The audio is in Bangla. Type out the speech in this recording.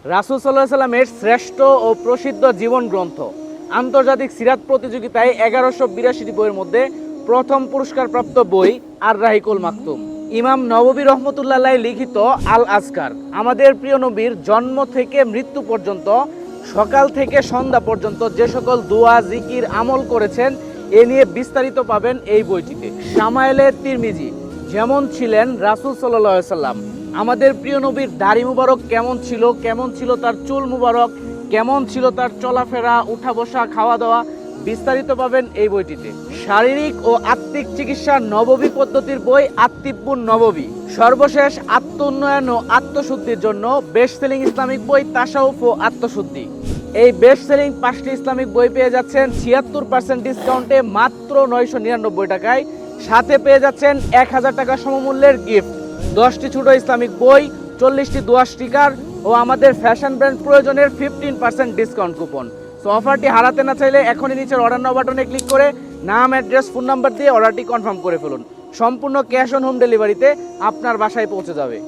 রাসূল সাল্লাল্লাহু আলাইহি সাল্লামের শ্রেষ্ঠ ও প্রসিদ্ধ জীবন গ্রন্থ আন্তর্জাতিক সিরাত প্রতিযোগিতায় 1182টি বইয়ের মধ্যে প্রথম পুরস্কারপ্রাপ্ত বই আর রাহিকুল মাকতুম। ইমাম নববী রহমতুল্লাহ আলাইহি লিখিত আল আজকার আমাদের প্রিয় নবীর জন্ম থেকে মৃত্যু পর্যন্ত সকাল থেকে সন্ধ্যা পর্যন্ত যে সকল দোয়া জিকির আমল করেছেন এ নিয়ে বিস্তারিত পাবেন এই বইটিতে। শামায়েলে তিরমিজি যেমন ছিলেন রাসূল সাল্লাল্লাহু আলাইহি সাল্লাম, আমাদের প্রিয় নবীর দাড়ি মুবারক কেমন ছিল তার চুল মুবারক, কেমন ছিল তার চলাফেরা, উঠা বসা, খাওয়া দাওয়া, বিস্তারিত পাবেন এই বইটিতে। শারীরিক ও আত্মিক চিকিৎসার নববী পদ্ধতির বই আত্তিব্বুন নববী। সর্বশেষ আত্ম উন্নয়ন ও আত্মশুদ্ধির জন্য বেস্ট সেলিং ইসলামিক বই তাসাউফ ও আত্মশুদ্ধি। এই বেস্ট সেলিং 5টি ইসলামিক বই পেয়ে যাচ্ছেন 76% ডিসকাউন্টে মাত্র 999 টাকায়। সাথে পেয়ে যাচ্ছেন 1000 টাকা সমমূল্যের গিফট, 10টি ছোট ইসলামিক বই, 40টি দোয়া স্টিকার ও আমাদের ফ্যাশন ব্র্যান্ড প্রয়োজনের 15% ডিসকাউন্ট কুপন। সো অফারটি হারাতে না চাইলে এখনই নিচের অর্ডার নাও বাটনে ক্লিক করে নাম, অ্যাড্রেস, ফোন নাম্বার দিয়ে অর্ডারটি কনফার্ম করে ফেলুন। সম্পূর্ণ ক্যাশ অন হোম ডেলিভারিতে আপনার বাসায় পৌঁছে যাবে।